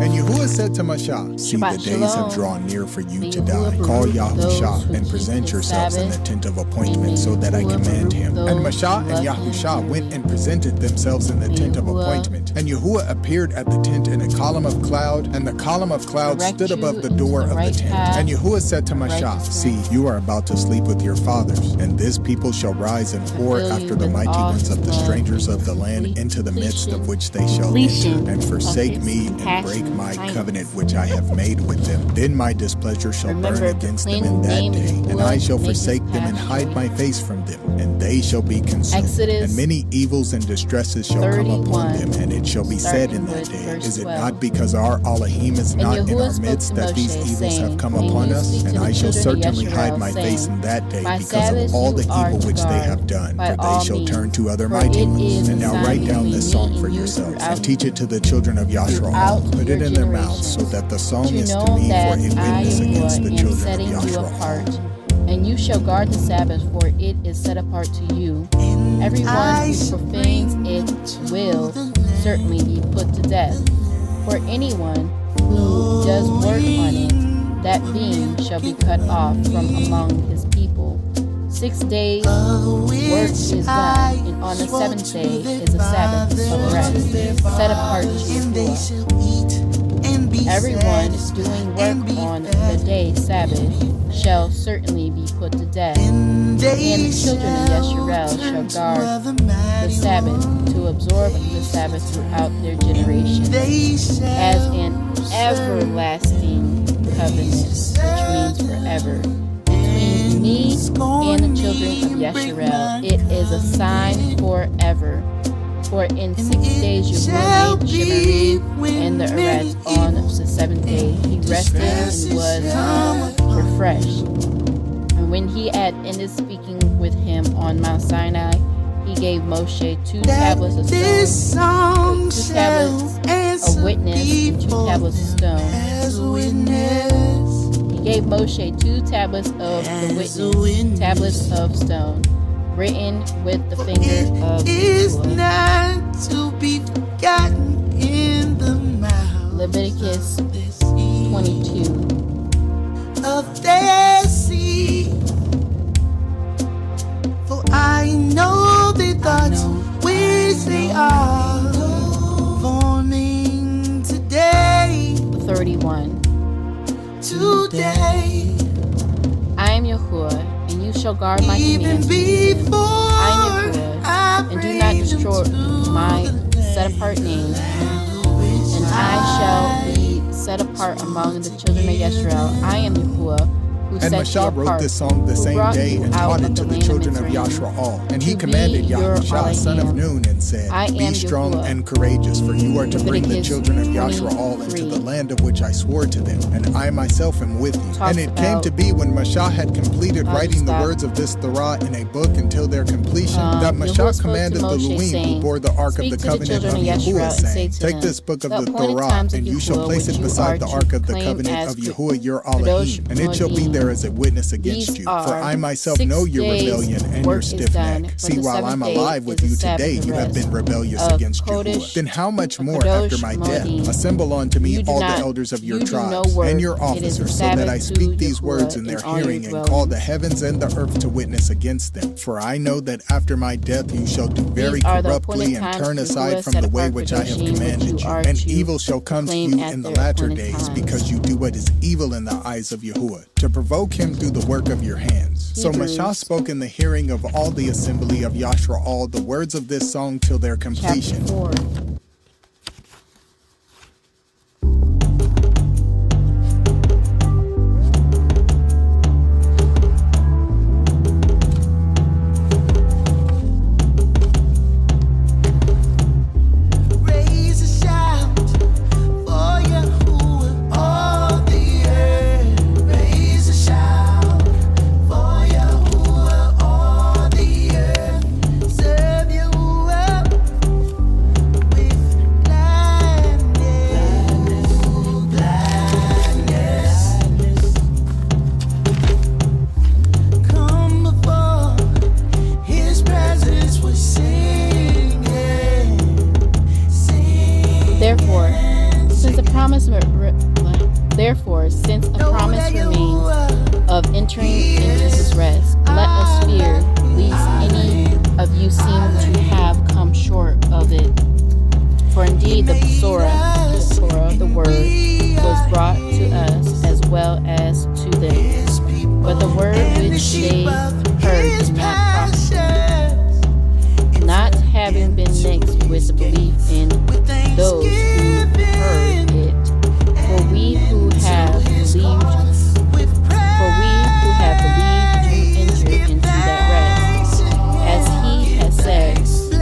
And Yahuwah said to Mashah, see, the Shabbat days have Shalom. drawn near for you May to Yahuwah die. Call baruch those Yahushua who and keep present his yourselves in the Sabbath. tent of And appointment may so that I Yahuwah command baruch him. those And who Mashah and love him Yahushua went dearly. and presented themselves in the May tent of Yahuwah appointment. And Yahuwah appeared at the tent in a column of cloud, and the column of cloud direct stood you above the into door the of the right tent. path And Yahuwah said to of Mashah, see, righteousness. you are about to sleep with your fathers, and this people shall rise and whore Fill after you the with mighty all ones his of the love strangers and of the land into the midst of which they shall completion enter, and of forsake his me and compassion break and my kindness. covenant which I have made with them. Then my displeasure shall Remember, burn against them proclaim in the that name of day, and Yahuwah, I shall make his forsake them and path hide straight. my face from them, and they shall be consumed. Exodus And many evils and distresses shall come upon 31, them, and it shall be said in that starting day, with is it verse not 12. because our Elohim is And not in Yahuwah our spoke midst to that these Moshe, evils have saying, come and upon you us? speak And to the I shall children of certainly hide Yasharel, my face saying, in that day my because of Sabbaths all you the are evil to which they guard have done, by for all they shall means. turn to other For mighty it ones. is And a now sign write down between this me song for and you yourselves, throughout and teach it to the children of Yasharel. throughout Put your it in their mouths, so generations, that the song to is to know me for that a I, witness against the Yahuwah, am children of setting you Yasharel. apart. And you shall guard the Sabbath, for it is set apart to you. Everyone who profanes it will certainly be put to death. For anyone who does work on it, that being shall be cut off from among his people. 6 days work is done, and on the seventh day is a Sabbath of rest, set apart to Yahuwah. Everyone doing work on the day Sabbath shall certainly be put to death. And the children of Yasharel shall guard the Sabbath to absorb the Sabbath throughout their generations as an everlasting covenant, which means forever. Between me and the children of Yasharel, it is a sign forever. For in 6 days Yahuwah made the Shemarim and the Eretz. On the seventh day he rested and was refreshed. And when he had ended speaking with him on Mount Sinai, he gave Moshe 2 tablets of stone, 2 tablets of witness, and 2 tablets of stone. He gave Moshe 2 tablets of the witness, tablets of stone, written with the finger of Yahuwah. Not to be forgotten in the mouth Leviticus 22. of the sea. For I know the thoughts which they are forming today. 31. Today, I am Yahuwah, and you shall guard my even commands. before I am Yahuwah, and do not destroy my set-apart name. And I shall be set apart among the children of Yasharel. I am Yahuwah, who And set you Mashah wrote apart, this song the who same brought day you and out taught it of to the the land of children of Mizraim, Yasharel. And he to be commanded your Yahushua, son of Elohim. Nun, and said, I be am strong Yahuwah. and courageous, for you are to bring the Leviticus children of Yasharel 23. into the land of which I swore to them, and I myself am with you. Talks And it came about to be when Mashah had completed I'll writing the stop. words of this Torah in a book until their completion, that Yahuwah Mashah spoke to commanded the Moshe, Luim who saying, bore the ark of Speak the to the covenant of children of Yahuwah, Yasharel, and say saying, to take them, this book of the the appointed Torah, times of and you shall Yahuwah, place which it you beside are the to ark of the claim covenant as of Yahuwah your Kadosh Elohim, and it shall be Moedim. there as a witness against These you. For are I myself 6 know your days rebellion and work your is stiff done, neck. but See, the while seventh I'm day alive with is you a Sabbath today, of you have rest, been rebellious of against Yahuwah. Kodesh, Then how much of more after Kadosh my death? Moedim. Assemble unto me You do all the not- elders of your you do no tribes work. and your It is a officers, so that I Sabbath speak to these words Yahuwah in their in all your hearing, and call the dwellings. heavens and the earth to witness against them. For I know that after my death you shall do very These are the corruptly appointed and times turn Yahuwah aside from set the way apart which for I have Doshim, which commanded you you. are And to evil shall come to proclaim you at in the their latter appointed days, times. because you do what is evil in the eyes of Yahuwah, to provoke him through the work of your hands. So Hebrews. Mashah spoke in the hearing of all the assembly of Yasharel the words of this song till their completion. Chapter 4. raise a shout for Yahuwah, all the earth. Raise a shout for Yahuwah, all the earth. Serve Yahuwah with Therefore, since a promise remains of entering into his rest, let us fear lest any of you seem to have come short of it. For indeed the Torah, the word, was brought to us as well as to them. But the word which they heard did not profit, not having been mixed with the belief in those who heard it. For we who have believed do enter into that rest. As he has said, as I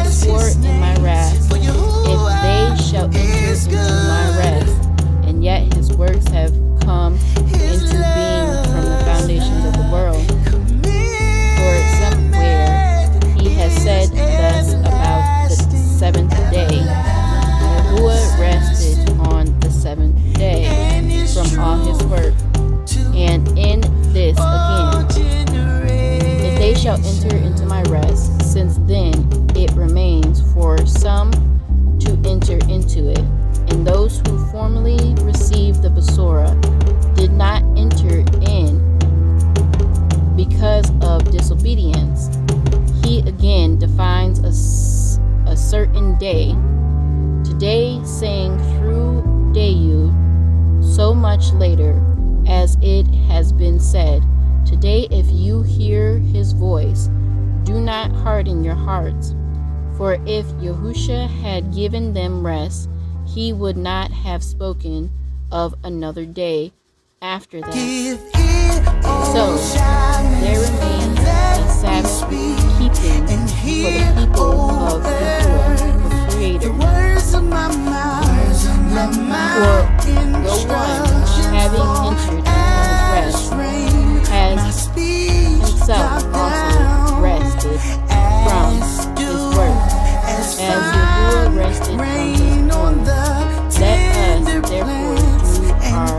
swore in my wrath, if they shall enter into my rest, and yet his works have come into being from the foundations of the world. For somewhere he has said thus about the seventh day, Yahuwah rested on the seventh day from all his work. And in this again, if they shall enter into my rest, since then it remains for some to enter into it. And those who formerly received the Besorah did not enter in because of disobedience. He again defines a certain day, today saying through Dayu, so much later, as it has been said, today if you hear his voice, do not harden your hearts. For if Yahusha had given them rest, he would not have spoken of another day after that. So there remains a Sabbath keeping for the people of Yahuwah, the Creator. For the one having entered into his rest has himself also rested from his work, as Yahuwah rested from his own. Let us therefore do our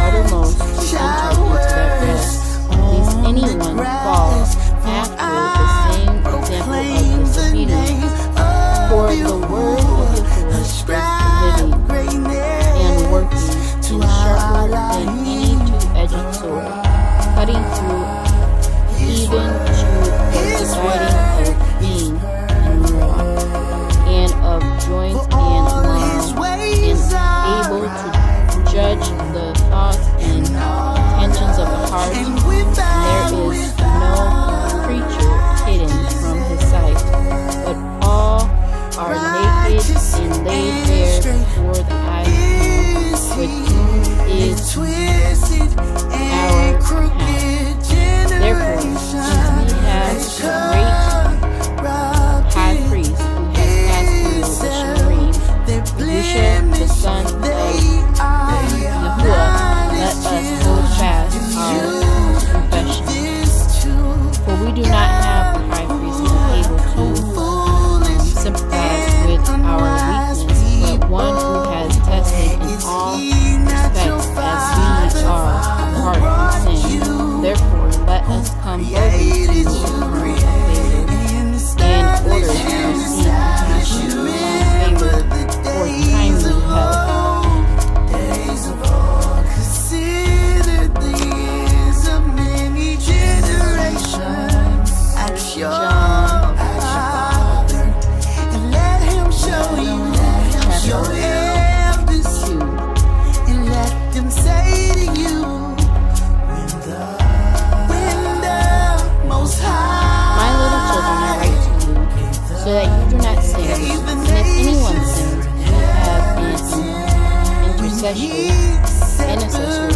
uttermost to enter into that rest, lest anyone fall after the same example of disobedience. For the word of Yahuwah is living and working, and sharper than any two-edged sword, cutting through even to the dividing of being and marrow, and of joint and marrow, and able to judge the thoughts and intentions of the heart. And there is no creature hidden from his sight, but all are naked and laid bare before the eyes of him with whom is our house. Therefore, since we have a great high priest who has passed through the Shemerim, Yahusha, the son of Yahuwah, let us hold fast our confession. For we do not have a high priest who is able to sympathize with our weakness, but one who has tested in all respects as we are apart from sin. Therefore, let us come boldly to the throne of favor, in order to receive compassion and favor for timely help. John so that you do not sin. And if anyone sins, we have an intercessor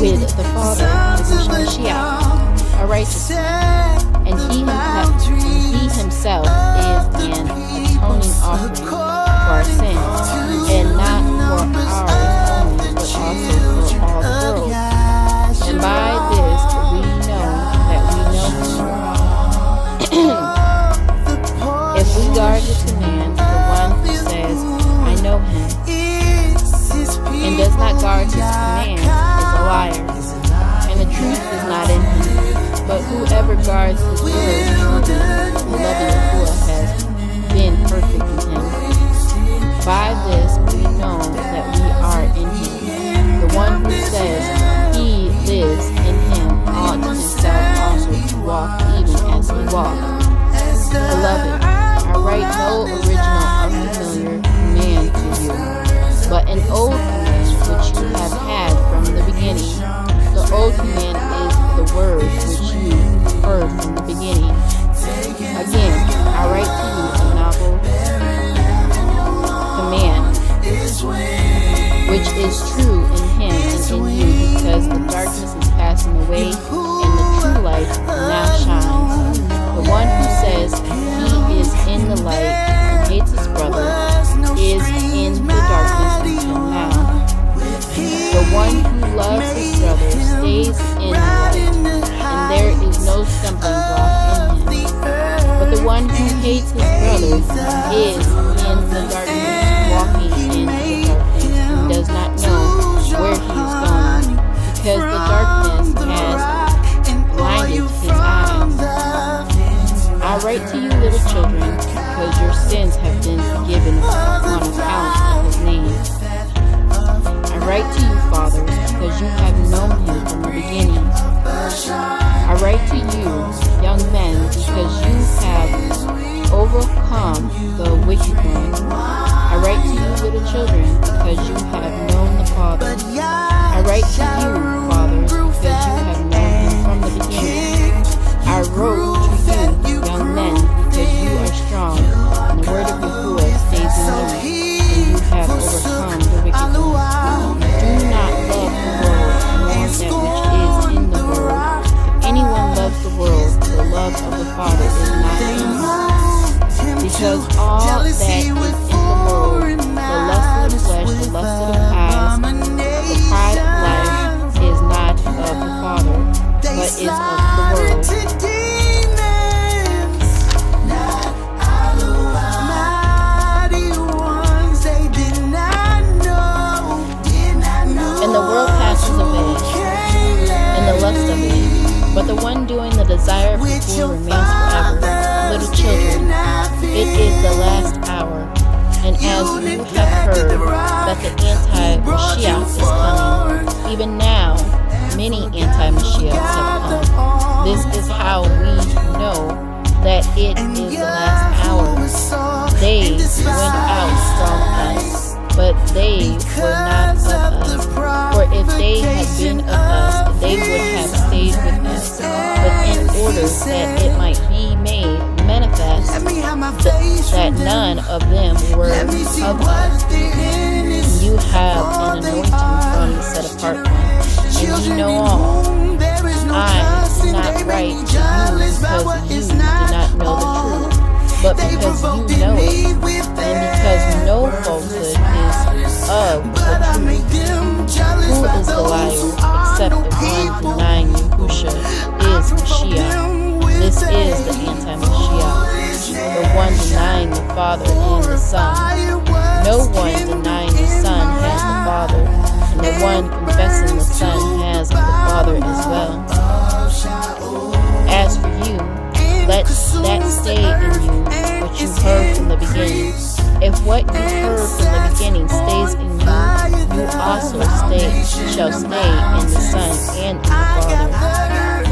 with the Father, the Mashiach, a righteous man. And he himself is an atoning offering for our sins, and not for ours only, but also for all the world. And by this we know that we know him. If we guard his commands, the one who says, I know him, and does not guard his commands is a liar, and the truth is not in him. But whoever guards his word, the love of Yahuwah has been perfect in him. By this we know that we are in him. which is true in him and in you, because the darkness is passing away and the true light now shines. The one who says he is in the light and hates his brother is in the darkness until now. The one who loves his brother stays in the light, and there is no stumbling block in him. But the one who hates his brother is in the darkness, walking in the darkness, and does not know where he is going, because the darkness has blinded his eyes. I write to you, little children, because your sins have been forgiven on account of his name. I write to you, fathers, because you have known him from the beginning. I write to you, young men, because you have overcome the wicked one. I write to you, little children, because you have known the Father. I write to you, fathers, because you have known him from the beginning. I wrote to you, young men, because you are strong, and the word of Yahuwah stays in you, and you have overcome the wicked one. Do not love the world, nor that which is in the world. If anyone loves the world, the love of the Father is not in him. Because all that is in the world, the lust of the flesh, the lust of the eyes, the pride of life, is not of the Father, but is of the world. And the world passes away, and the lust of it, but the one doing the desire of the Lord remains forever. Little children, it is the last hour, and as you have heard that the anti-Mashiach is coming, even now many anti-Mashiachs have come. This is how we know that it is the last hour. They went out from us, but they were not of us. For if they had been of us, they would have stayed with us. But in order that it might be made manifest that none of them were of us, you have an anointing from the set apart one, and you know all. I did not write to you because you did not know the truth, but because you know it, and because no falsehood is of the truth. Who is the liar except the one denying Yahusha is Mashiach? This is the anti-Mashiach, the one denying the Father and the Son. No one denying the Son has the Father, and the one confessing the Son has the Father as well. As for you, let that stay in you what you heard from the beginning. If what you heard from the beginning stays in you, you also shall stay in the Son and in the Father.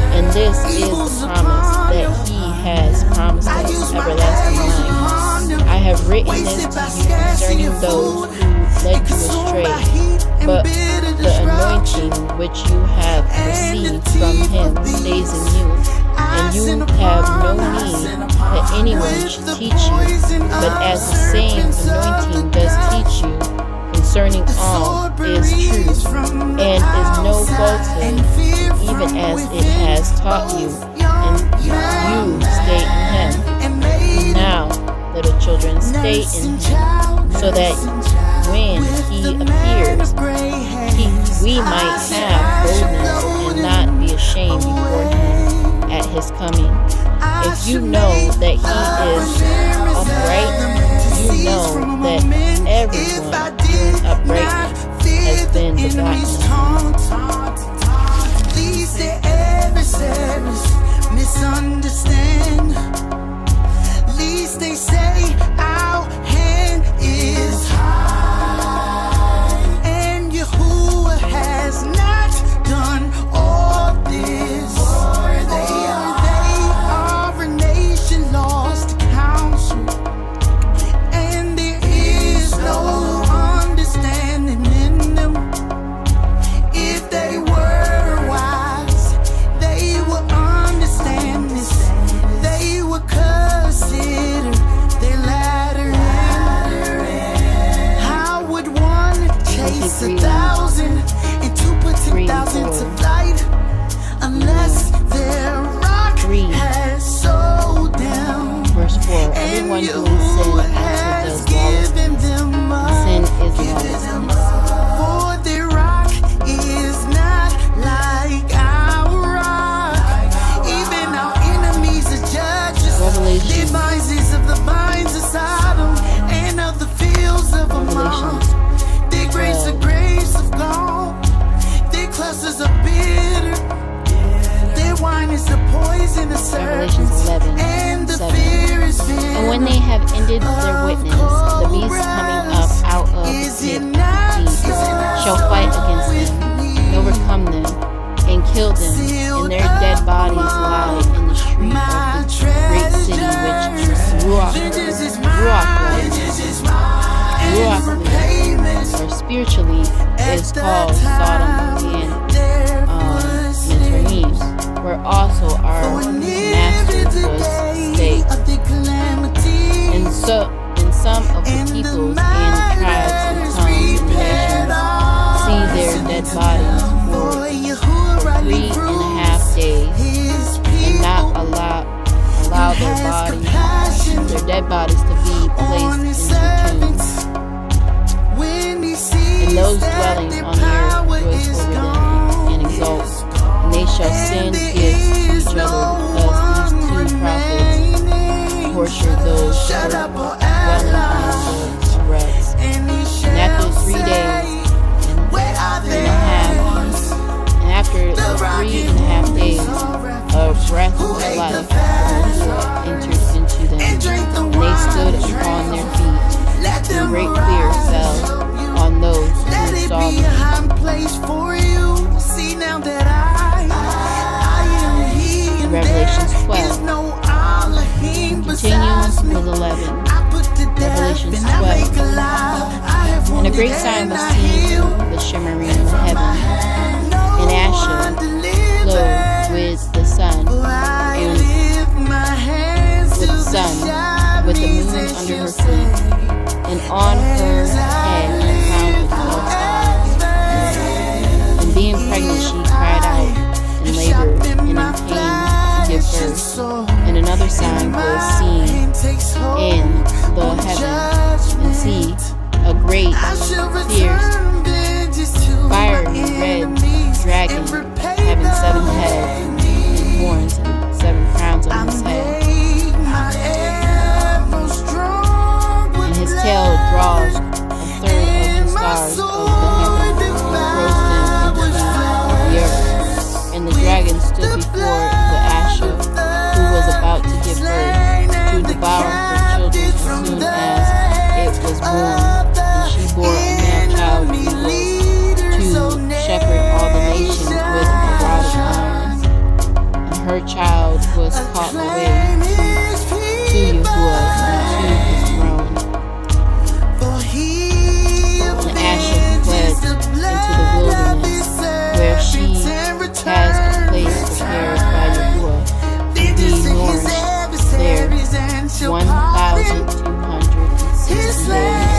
And this is the promise that he has promised us, everlasting life. I have written this to you concerning those who led you astray, but the anointing which you have received from him stays in you, and you have no need that anyone should teach you, but as the same anointing does teach you concerning all is true, and is no falsehood, even as it has taught you, and you stay in him. Now, little children, stay in him, so that when he appears, we might have boldness and not be ashamed before him at his coming. If you know that he is upright, you know that everyone doing uprightness has been begotten. Please say every service misunderstand. Least they say our hand is high, and Yahuwah has not done all this. They are a nation lost to counsel, and there is no understanding in them. 1,000 and two put 10,000 to flight. Unless their rock has sold down. Verse 4. Everyone doing sin also does lawlessness. Sin is lawlessness. For their rock is not like our rock. Even our enemies are judges. Revelation. Devices of the vines of Sodom and of the fields of Ammon. Their grapes are grapes of gold. Their clusters are bitter. Their wine is the poison of serpents. And the fear is venom. And when they have ended their witness, the beast coming up out of the pit deep shall fight against them, and overcome them, and kill them, and their dead bodies lie in the street of the great city which Ruach or spiritually is called Sodom and Mitzrayim, where also our master was stayed. And some of the peoples and tribes and tongues and nations see their dead bodies for 3.5 days, and not allow their dead bodies to be placed into tombs. And those dwelling on the earth rejoice over them and exult, and they shall send gifts to each other, because these two prophets tortured those who were dwelling on the wrecks. And after 3 days and after the 3.5 days, a breath of life entered into them, and they stood upon their feet, and great fear fell on those who saw them. Revelations 12. Continues with 11. Revelations 12. And a great sign was seen in the shimmering of heaven, and Asher, clothed with the sun, with the moon under her feet, and on her head a crown of 12 stars. And being pregnant, she cried out and labored and in pain to give birth. And another sign was seen in the heavens, and see, a great, fierce, fiery red dragon, having 7 heads and horns and 7 crowns on his head. And his tail draws a third of the stars of the heaven, and throws them into the earth. And the dragon stood before the Asher, who was about to give birth, to devour her children as soon as it was born. And she bore a male child to shepherd all the nations with a rod of iron. And her child was caught away to Yahuwah and to his throne. And Asher fled into the wilderness, where she has a place prepared by Yahuwah to be nourished there 1,260 days.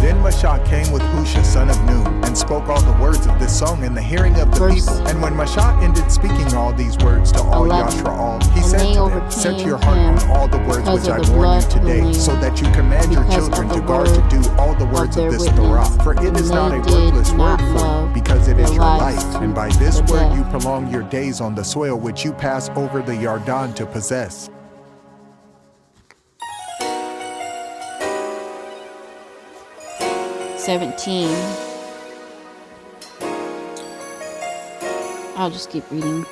Then Mashah came with Husha son of Nun, and spoke all the words of this song in the hearing of the people. And when Mashah ended speaking all these words to all Yashra'al, he said to them, set your heart on all the words which I warn you today, so that you command your children to guard to do all the words of this Torah. For it is not a worthless word for you, because it is your life. And by this word you prolong your days on the soil which you pass over the Yarden to possess. I'll just keep reading.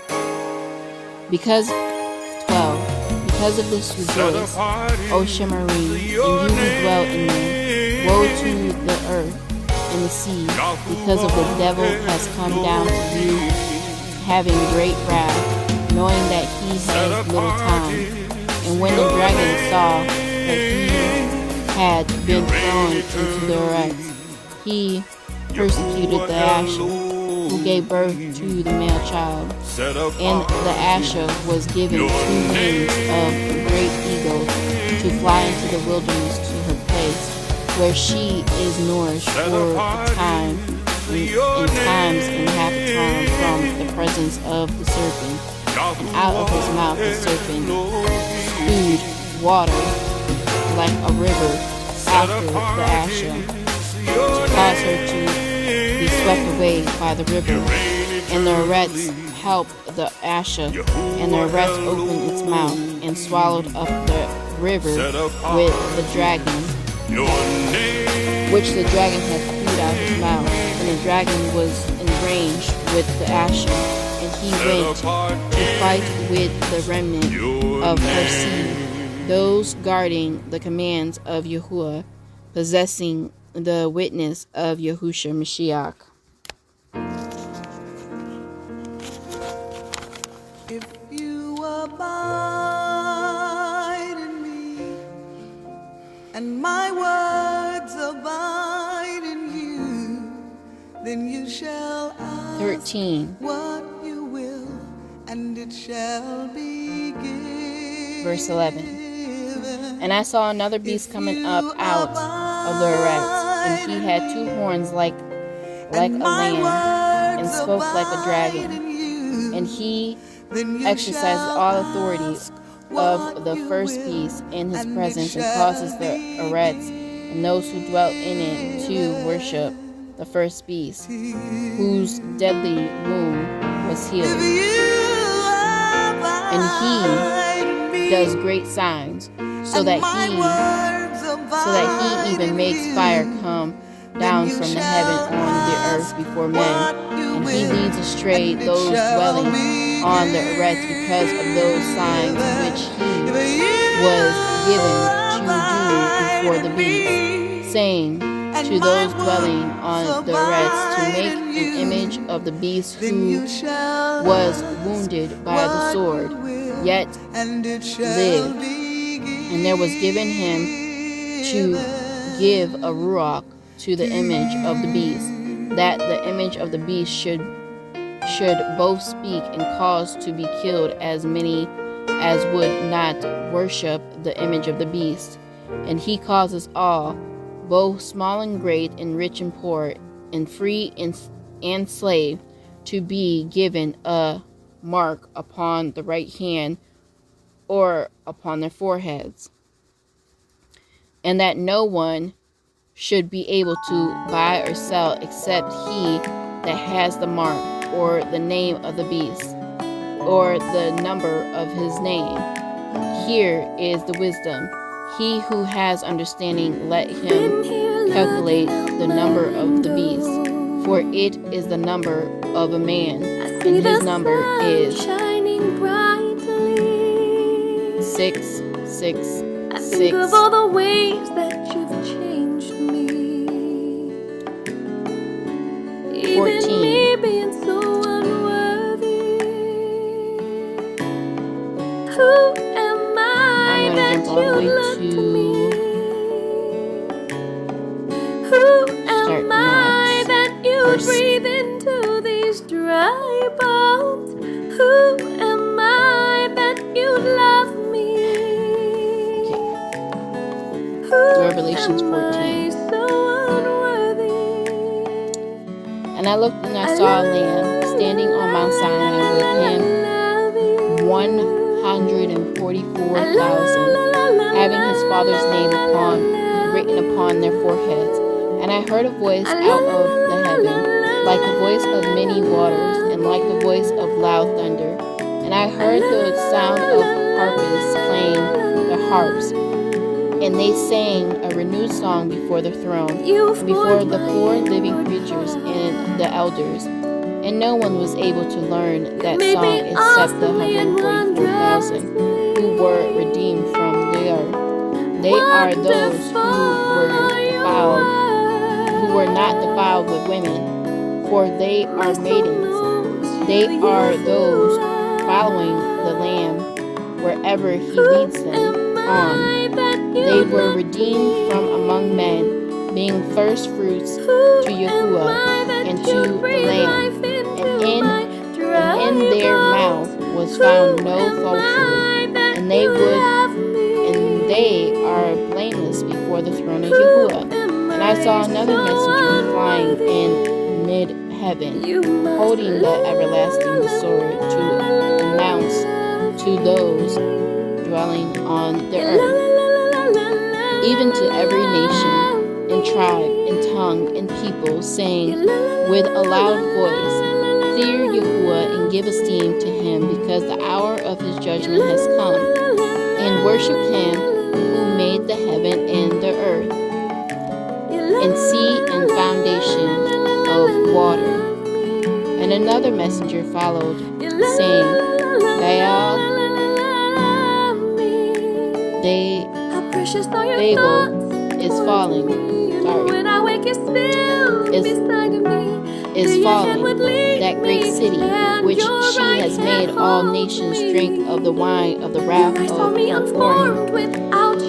Because 12. Because of this rejoice, O Shemari, and you who dwell in them. Woe to the earth and the sea, because of the devil has come down to you, having great wrath, knowing that he has little time. And when the dragon saw that he had been thrown into the wreck, he persecuted the Asher, who gave birth to the male child. And the Asher was given 2 wings of a great eagle to fly into the wilderness to her place, where she is nourished for a time, in times and half a time from the presence of the serpent. And out of his mouth the serpent spewed water like a river after the Asher, to cause her to be swept away by the river. And the Eretz helped the Asher, and the Eretz opened its mouth and swallowed up the river with the dragon, which the dragon had spewed out his mouth. And the dragon was enraged with the Asher, and he went to fight with the remnant of her seed, those guarding the commands of Yahuwah, possessing the witness of Yahushua Mashiach. If you abide in me, and my words abide in you, then you shall ask 13. what you will, and it shall be given. Verse 11. And I saw another beast coming up out of the Eretz, and he had two horns like a lamb, and spoke like a dragon. And he exercises all authority of the first beast in his presence, and causes the Eretz and those who dwell in it to worship the first beast, whose deadly wound was healed. And he does great signs, so that he even makes fire come down from the heaven on the earth before men, and he leads astray those dwelling on the earth because of those signs which he was given to do before the beast, saying to those dwelling on the earth to make an image of the beast who was wounded by the sword, yet lived. And there was given him to give a ruach to the image of the beast, that the image of the beast should both speak and cause to be killed as many as would not worship the image of the beast. And he causes all, both small and great, and rich and poor, and free and slave, to be given a mark upon the right hand or upon their foreheads, and that no one should be able to buy or sell except he that has the mark, or the name of the beast, or the number of his name. Here is the wisdom. He who has understanding, let him calculate the number of the beast, for it is the number of a man, and his number is 666. Think of all the ways that you've changed me. 14. Me being so unworthy. Who am I that you look to me? Who am I that you breathe into these dry bones? Who am I that you love me? Revelations 14. And I looked and I saw a Lamb standing on Mount Sinai, with him 144,000, having his Father's name written upon their foreheads. And I heard a voice out of the heaven, like the voice of many waters, and like the voice of loud thunder. And I heard the sound of harpists playing the harps, and they sang a renewed song before the throne, and before the four living creatures and the elders. And no one was able to learn that song except the 144,000 who were redeemed from the earth. They are those who were not defiled with women, for they are maidens. They are those following the Lamb wherever he leads them on. They were redeemed from among men, being first fruits to Yahuwah and to the Lamb. And in their mouth was found no falsehood, and they are blameless before the throne of Yahuwah. I saw another messenger flying in mid-heaven, holding the everlasting sword to announce to those dwelling on the earth, even to every nation and tribe and tongue and people, saying with a loud voice, Fear Yahuwah and give esteem to him, because the hour of his judgment has come, and worship him who made the heaven and the earth, and sea and foundation of water. And another messenger followed, saying, Babel is falling. Is falling, that great city, which she has made all nations drink of the wine of the wrath of pouring.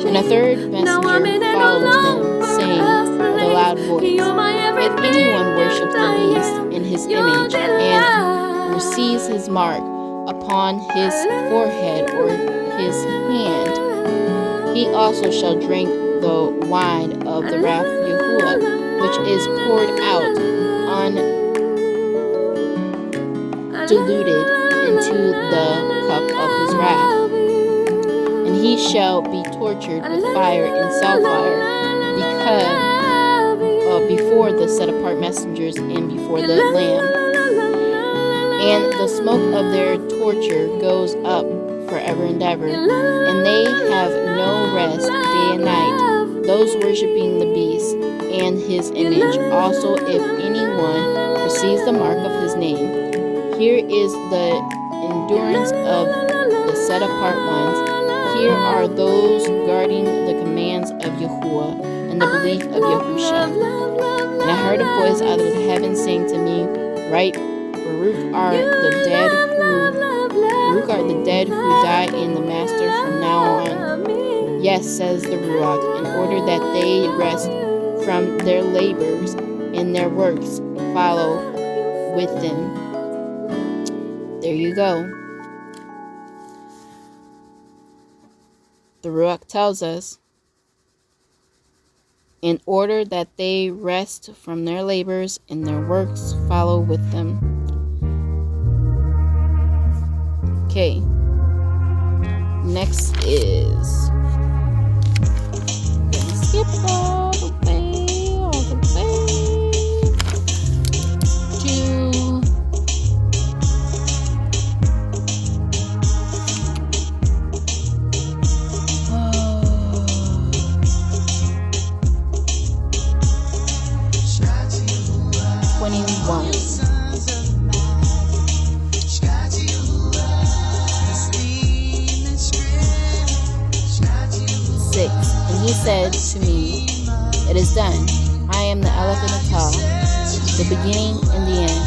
And a third messenger follows them, saying with a loud voice, If anyone worships the beast in his image and receives his mark upon his forehead or his hand, he also shall drink the wine of the wrath of Yahuwah, which is poured out undiluted into the cup of his wrath. And he shall be tortured with fire and sulfire, before the set-apart messengers and before the Lamb. And the smoke of their torture goes up forever and ever, and they have no rest day and night, those worshiping the beast and his image. Also, if anyone receives the mark of his name, here is the endurance of the set-apart ones. Here are those guarding the commands of Yahuwah and the belief of Yahusha. And I heard a voice out of the heavens saying to me, Write, Baruch are the dead who die in the Master from now on. Yes, says the Ruach, in order that they rest from their labors and their works follow with them. There you go. The Ruach tells us, in order that they rest from their labors and their works follow with them. Okay. Next is, skip all the way to 21. And he said to me, It is done. I am the Aleph and the Tav, the beginning and the end.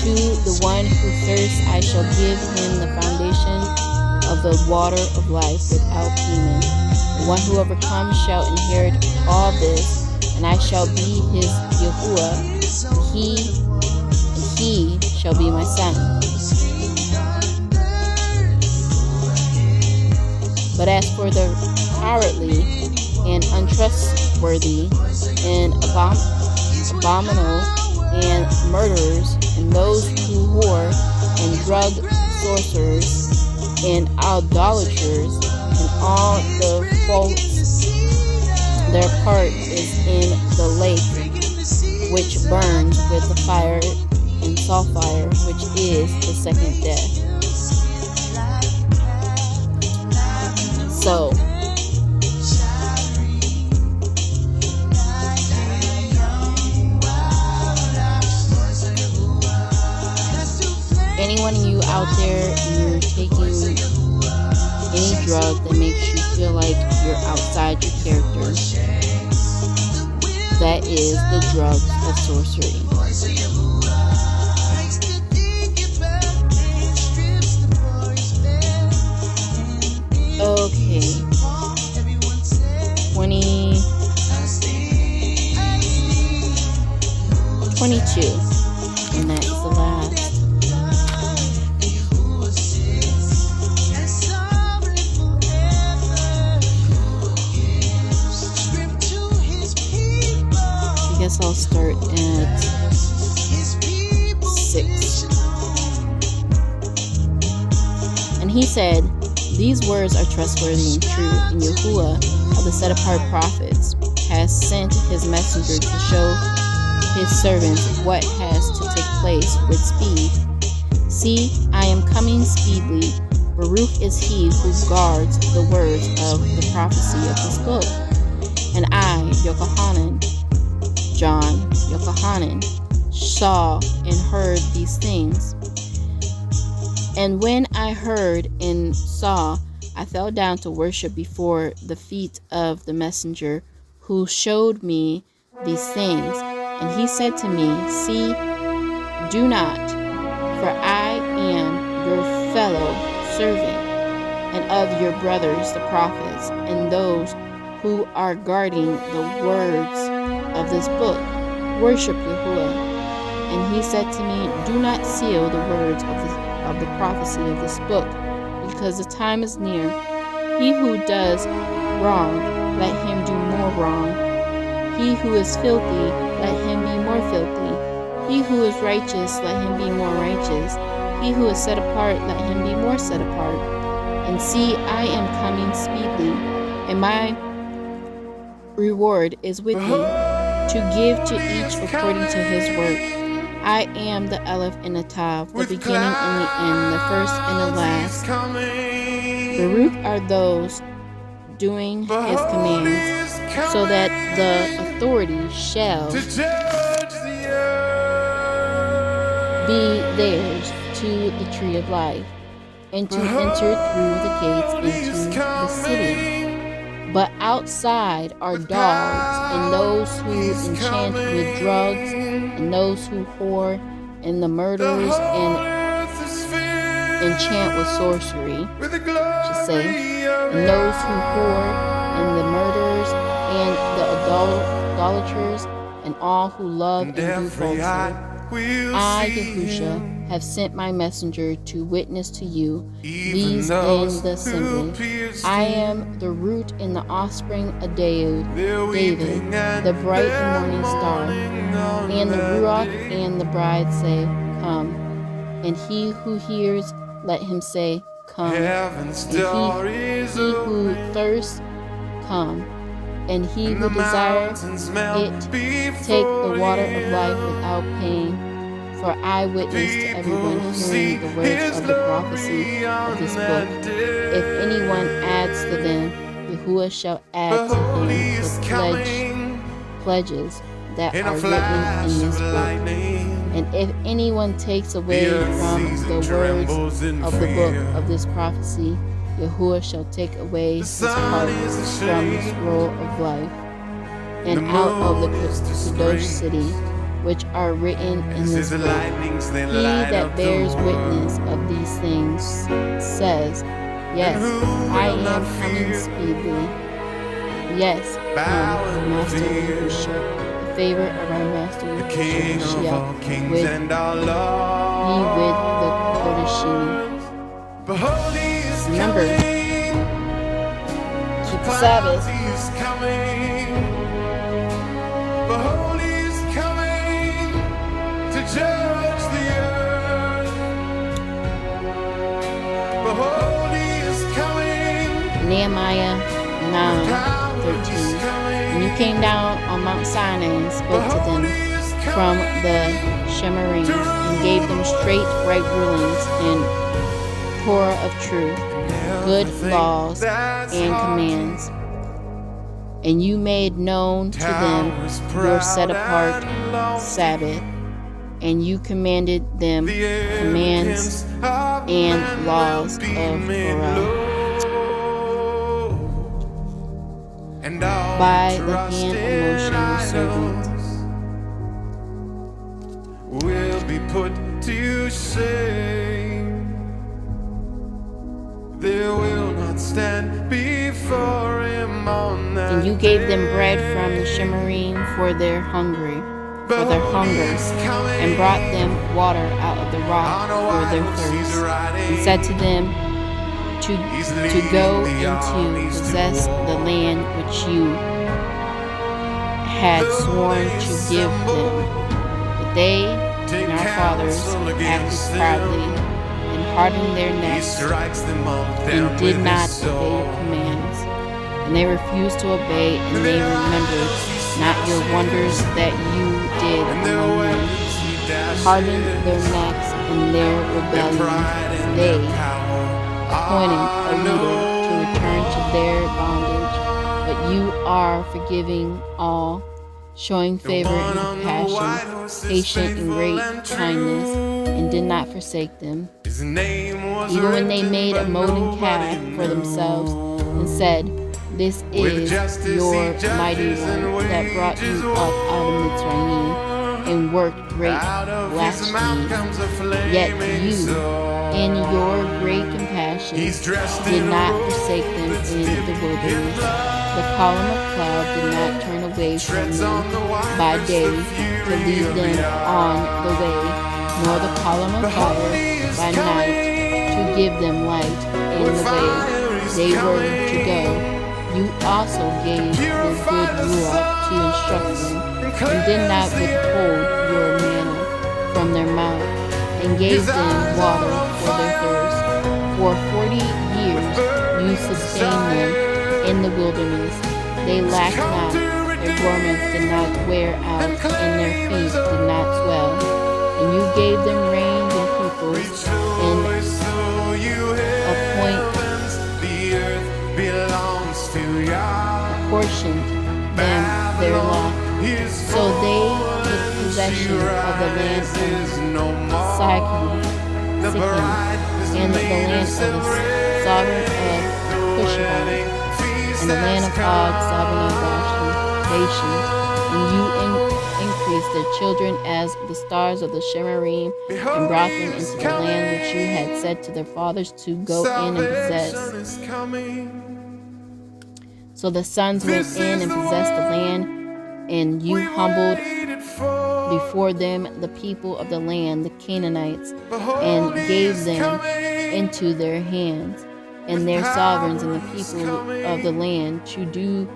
To the one who thirsts I shall give him the foundation of the water of life without payment. The one who overcomes shall inherit all this, and I shall be his Yahuwah, and he shall be my son. But as for the cowardly and untrustworthy and abominable and murderers and those who whore and drug sorcerers and idolaters and all the false, their part is in the lake which burns with the fire and sulfire, which is the second death. So, anyone of you out there, you're taking any drug that makes you feel like you're outside your character, that is the drug of sorcery. Okay. 22. And that's the last. I guess I'll start at 6. And he said, "These words are trustworthy and true, and Yahuwah of the set-apart prophets has sent his messenger to show his servants what has to take place with speed. See, I am coming speedily. Baruch is he who guards the words of the prophecy of this book. And I, Yochanan, John, Yochanan, saw and heard these things. And when I heard and saw, I fell down to worship before the feet of the messenger who showed me these things. And he said to me, See, do not, for I am your fellow servant, and of your brothers the prophets, and those who are guarding the words of this book. Worship Yahuwah. And he said to me, Do not seal the words of the prophecy of this book, because the time is near. He who does wrong, let him do more wrong. He who is filthy, let him be more filthy. He who is righteous, let him be more righteous. He who is set apart, let him be more set apart. And see, I am coming speedily, and my reward is with me, to give to each according to his work. I am the Aleph and the Tav, the beginning and the end, the first and the last. Baruch are those doing his commands, so that the authority shall be theirs to the tree of life, and to enter through the gates into the city. But outside are dogs, and those who enchant with drugs, and those who whore, and the murderers, and enchant with sorcery, should say, and those who whore, and the murderers, and the idolaters, and all who love and do falsehood. I, Yahusha, have sent my messenger to witness to you these in the assembly. I am the root and the offspring of David, the bright and morning star. And the Ruach and the bride say, Come. And he who hears, let him say, Come. And he who thirsts, come. And he who desires it, take the water of life without pain. For I witness to everyone hearing the words of the prophecy of this book. If anyone adds to them, Yahuwah shall add to him the pledges that are written in this book. And if anyone takes away from the words of the book of this prophecy, Yahuwah shall take away his heart from the scroll of life, and out of the Kadosh city, which are written in this book. He that bears witness of these things says, Yes, I am coming speedily. Yes, come, Master Yahushua, the favor of our Master Yahushua, with the Kodashim. Remember, keep the Sabbath. Judge the earth. Behold, he is coming. Nehemiah 9:13. And you came down on Mount Sinai and spoke to them from the Shemarim, and gave them straight, right rulings and Torah of truth, good laws and commands. And you made known to them your set-apart Sabbath, and you commanded them commands and laws of Torah by the hand of Moshe your servant. Will be put to shame. They will not stand before him on that. And you gave them bread from the Shemarim for their hunger, and brought them water out of the rock for their thirst, and said to them to go and to possess the land which you had sworn to give them. But they and our fathers acted proudly and hardened their necks and did not obey your commands. And they refused to obey, and they remembered not your wonders that you did among them. Hardened their necks in their rebellion, they appointed a leader to return to their bondage. But you are forgiving all, showing favor and compassion, patient and great kindness, and did not forsake them. Even when they made a molten calf for themselves and said, "This is your mighty one that brought you up out of Mitzrayim," and worked great blasphemies. Yet you, in your great compassion, did not forsake them in the wilderness. The column of cloud did not turn away from them by day to lead them on the way, nor the column of fire by night to give them light in the way they were to go. You also gave them good ruach to instruct them, and did not withhold your manna from their mouth, and gave them water for their thirst. For 40 years you sustained them in the wilderness. They lacked not, their garments did not wear out, and their feet did not swell. And you gave them range and peoples, and apportioned them their lot. So they took possession of the land of Sychem, and the land of the sovereign of Cushan, and the land of Og, sovereign of Bashan. And you increased their children as the stars of the Shemarim, and brought them into the land which you had said to their fathers to go in and possess. So the sons went in and possessed the land, and you humbled before them the people of the land, the Canaanites, and gave them into their hands, and their sovereigns and the people of the land to do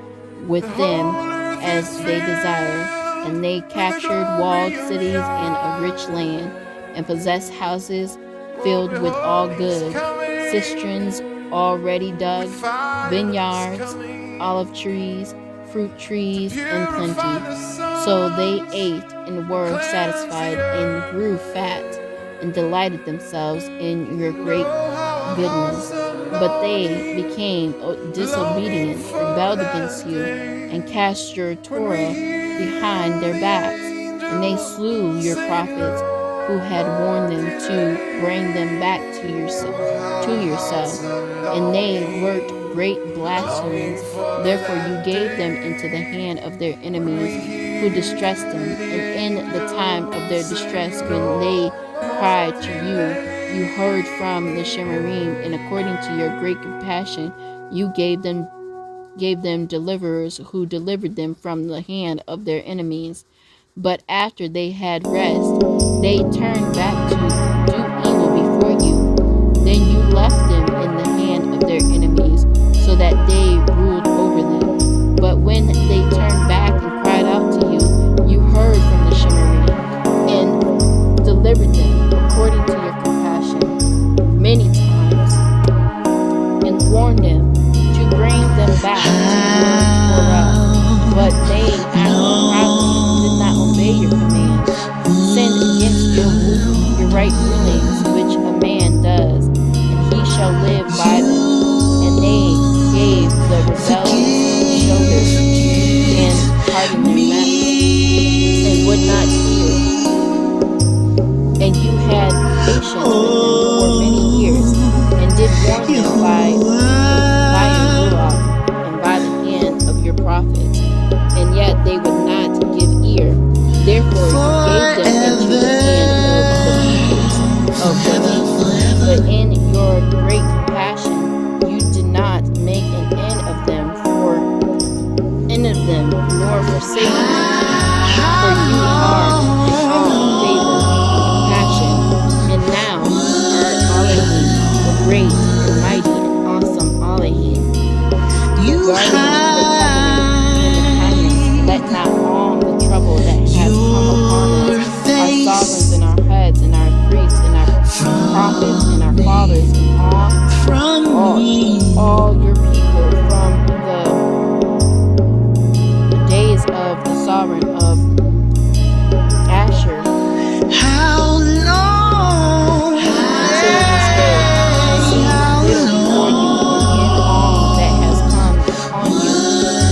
with them as they desired. And they captured walled cities and a rich land, and possessed houses filled with all good, cisterns already dug, vineyards, olive trees, fruit trees, and plenty. So they ate and were satisfied and grew fat and delighted themselves in your great goodness. But they became disobedient, rebelled against you, and cast your Torah behind their backs. And they slew your prophets who had warned them to bring them back to yourself. And they worked great blasphemies. Therefore you gave them into the hand of their enemies, who distressed them. And in the time of their distress, when they cried to you, you heard from the Shemarim, and according to your great compassion, you gave them deliverers who delivered them from the hand of their enemies. But after they had rest, they turned back to do evil before you. Then you left them in the hand of their enemies, so that they ruled over them. But when they turned back and cried out to you, you heard from the Shemarim, and delivered them according to your compassion many times, and warned them to bring them back to your Torah. But they acted proudly and did not obey your commands, sinned against your right rulings, which a man does, and he shall live by them. And they gave the rebellious shoulders and hardened their necks, and would not hear. And you had patience with them for many years, and did warn them by your ruach and by the hand of your prophets. And yet they would not give ear. Therefore you gave them into the hand of the nations. But in your great compassion you did not make an end of them, nor forsake them. For you are all favor and compassion, and now are Elohim, the great and mighty and awesome Elohim, regarding the covenant and the kindness. Let not all prophets and our fathers and all your people from the days of the sovereign of Asher How long? until this day, seeing little before you in all that has come upon you.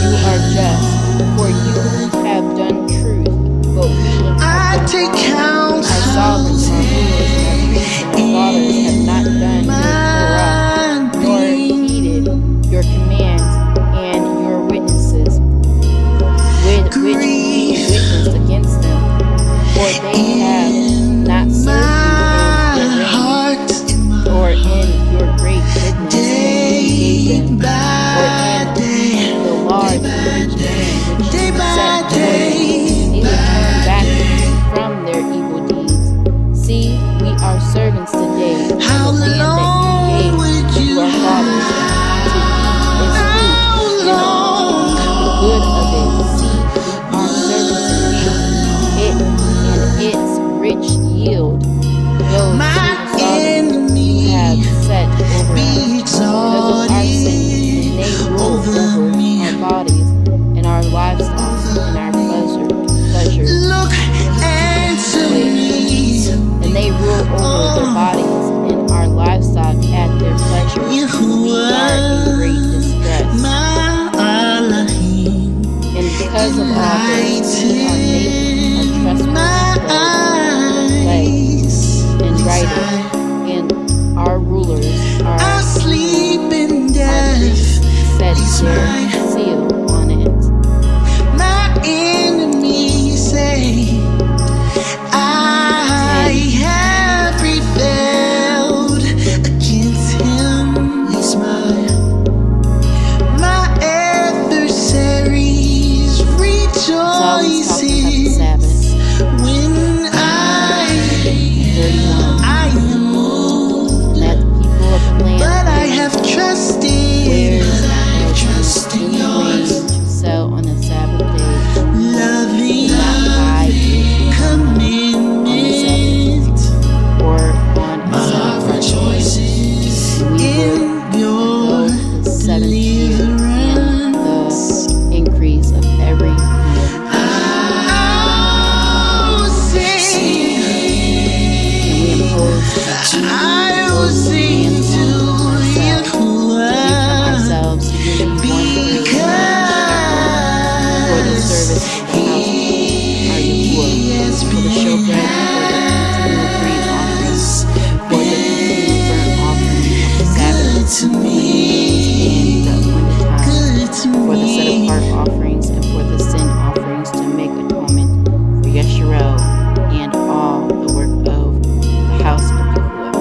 You are just, for you have done truth, but we have done wrong. Our sovereigns, our rulers, and our priests and our fathers have not done your Torah, nor heeded your commands and your witnesses, with which you witnessed against them. For they have not served you in their reign, or in your great goodness that you gave them, or in the large and rich land which you set before them. Neither turn back from their evil deeds. See, we are servants today of the land that you gave to our fathers to eat its fruit and the good of it. See, we are servants indeed. Its rich yield goes to the sovereign you have set over us. Because of our sins, and they rule over our bodies and our livestock and our pleasure. Look into me. And they rule over their bodies and our livestock at their pleasure. We are in great distress. And because of all this, we are making our trespasses and writing, and our rulers are Asleep in our priests death. set their seal on it. My enemies say I have rebelled against him. They smile. My adversaries It's always rejoice talking about the Sabbath. when 31. I am moved. And that the people of the land But I have trusted. where I trust in any yours. range you sell on the Sabbath day, Loving not buy it commitment. or on a My heart Sabbath. rejoices We would in your go the 7th year and deliverance. the increase of every year. I'll sing. And we impose I will sing to give from Yahuwah ourselves to give you one praise for the service of the house of our Yahuwah, for the showbread, for the continual grain offerings, for the continual burnt offering of the Sabbath, to me, and the appointed time, good to for the set me. apart offerings, and for the sin offerings to make atonement for Yeshurun and all the work of the house of Yahuwah.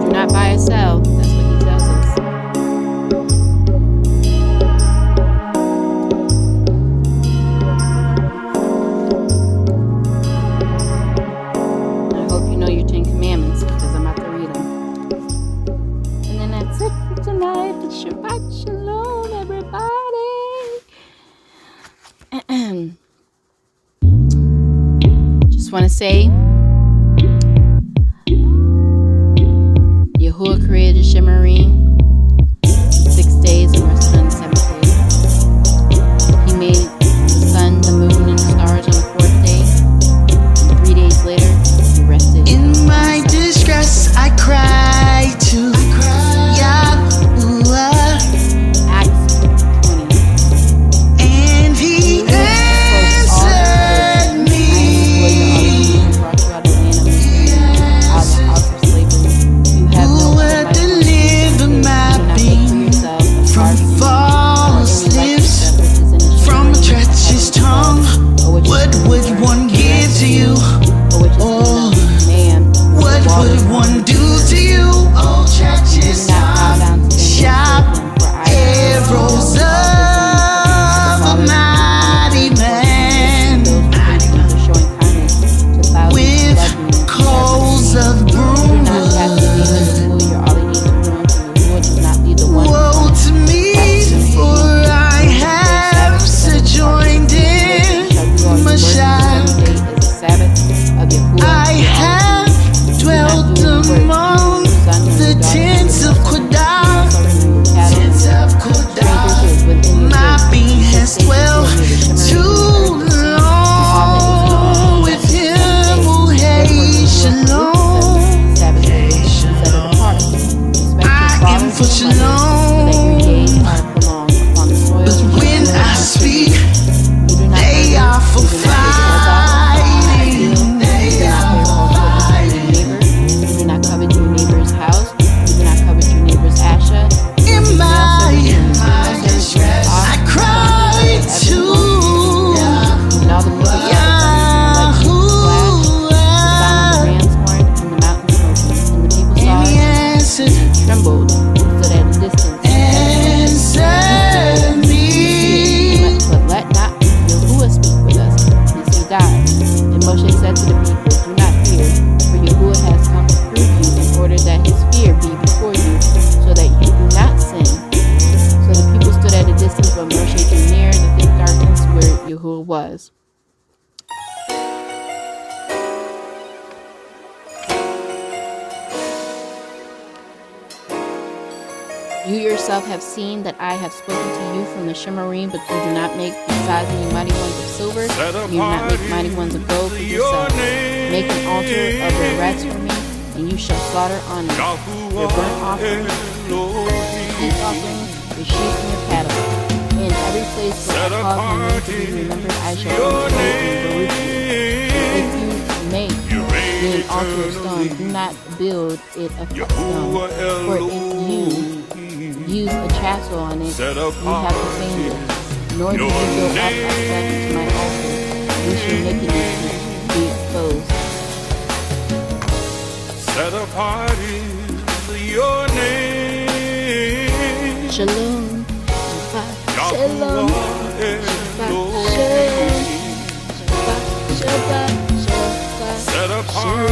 Do not buy or sell. That's what he tells us. I hope you know your 10 Commandments because I'm about to read them. And then that's it for tonight. It's Shabbat Shalom, everybody. Just want to say, Yahuwah created Shemarim 6 days and rested on the 7th day. He made the sun, the moon, and the stars on the 4th day. And 3 days later, he rested. In my distress, I cry to Yahuwah, Acts 20. and He answered me. Brought you out of the land of Midian, out of the house of slavery. You have no Who other will life deliver do my not make for being yourself a from bargain false or any lips, likeness which is in the from a Shemarim, treacherous tongue? or which is What in the would burnt one give to you? or which is in the man, What would one do to you? Oh, treacherous do not bow tongue, down to them sharp and serve them, for I have arrows all of a mighty man, showing kindness to thousands with of loving coals of do not pass the bronze. name of the fool, your all you need to run to the Lord does not lead the one who Woe to me, for I have sojourned in Mashiach. Sabbath of Yahuwah. Was. You yourself have seen that I have spoken to you from the shimmering, but you do not make besides any mighty ones of silver. You do not make mighty ones of gold for yourself. Make an altar of the rats for me, and you shall slaughter on it your burnt offering, peace offering, your sheep and your cattle. In every place where I cause my name to be remembered, I shall continue and baruch you. If you make me an altar of stone, do not build it of stone. For if you use a chasel on it, you have profaned it. Nor do you go up a step to my altar, lest your nakedness be exposed. Set apart is your name. Shalom. Shalom. Set apart